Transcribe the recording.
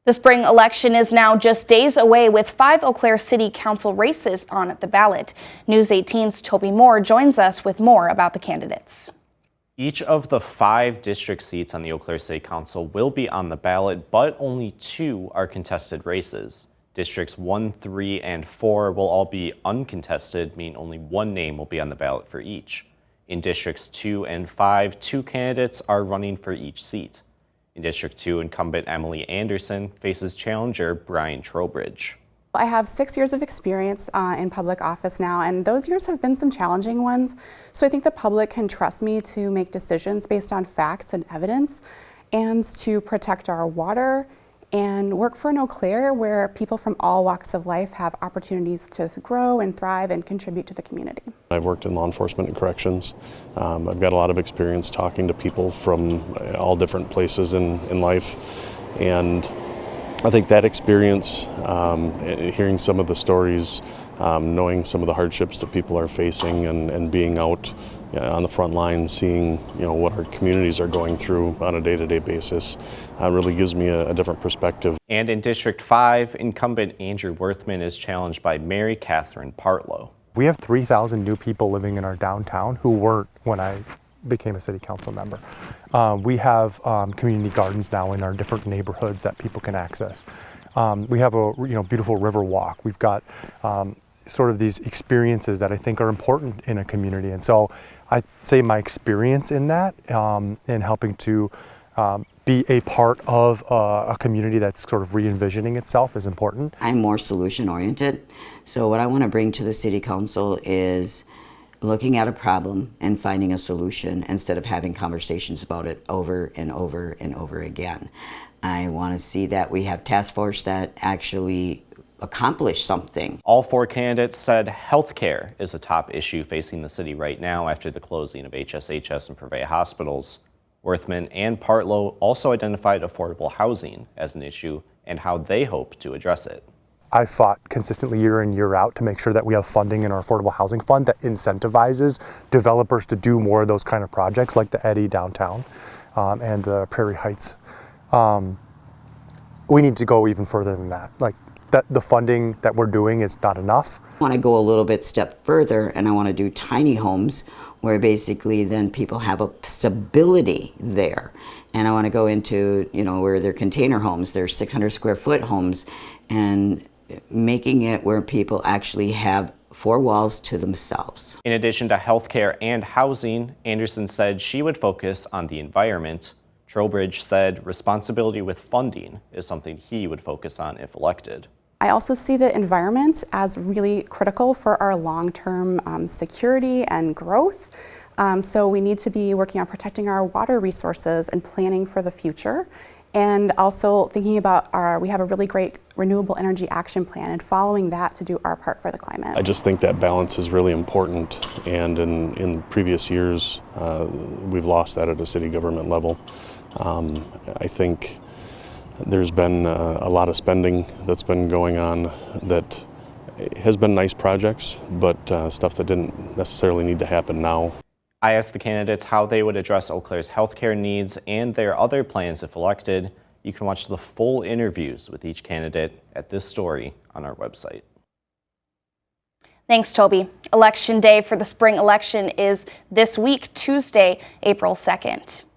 The spring election is now just days away with 5 Eau Claire City Council races on the ballot. News 18's Toby Moore joins us with more about the candidates. Each of the 5 district seats on the Eau Claire City Council will be on the ballot, but only 2 are contested races. Districts 1, 3, and 4 will all be uncontested, meaning only one name will be on the ballot for each. In Districts 2 and 5, 2 candidates are running for each seat. In District 2, incumbent Emily Anderson faces challenger Brian Trowbridge. I have 6 years of experience in public office now, and those years have been some challenging ones. So I think the public can trust me to make decisions based on facts and evidence and to protect our water and work for an Eau Claire where people from all walks of life have opportunities to grow and thrive and contribute to the community. I've worked in law enforcement and corrections. I've got a lot of experience talking to people from all different places in life, and I think that experience, hearing some of the stories, knowing some of the hardships that people are facing, and being out on the front line, seeing what our communities are going through on a day-to-day basis, really gives me a different perspective. And in District 5, incumbent Andrew Worthman is challenged by Mary Catherine Partlow. We have 3,000 new people living in our downtown who weren't when I became a city council member. We have community gardens now in our different neighborhoods that people can access. We have a beautiful river walk. We've got sort of these experiences that I think are important in a community, and so I'd say my experience in that, in helping to be a part of a community that's sort of re-envisioning itself is important. I'm more solution oriented, so what I want to bring to the city council is looking at a problem and finding a solution instead of having conversations about it over and over and over again. I want to see that we have task force that actually accomplish something. All 4 candidates said healthcare is a top issue facing the city right now after the closing of HSHS and Purveyor hospitals. Worthman and Partlow also identified affordable housing as an issue and how they hope to address it. I fought consistently year in, year out to make sure that we have funding in our affordable housing fund that incentivizes developers to do more of those kind of projects like the Eddy downtown and the Prairie Heights. We need to go even further than that. The funding that we're doing is not enough. I want to go a little bit step further, and I want to do tiny homes where basically then people have a stability there. And I want to go into, where they're container homes, they're 600 square foot homes, and making it where people actually have 4 walls to themselves. In addition to healthcare and housing, Anderson said she would focus on the environment. Trowbridge said responsibility with funding is something he would focus on if elected. I also see the environment as really critical for our long-term security and growth. So we need to be working on protecting our water resources and planning for the future. And also thinking about we have a really great renewable energy action plan and following that to do our part for the climate. I just think that balance is really important, and in previous years we've lost that at a city government level. I think there's been a lot of spending that's been going on that has been nice projects, but stuff that didn't necessarily need to happen now. I asked the candidates how they would address Eau Claire's healthcare needs and their other plans if elected. You can watch the full interviews with each candidate at this story on our website. Thanks, Toby. Election day for the spring election is this week, Tuesday, April 2nd.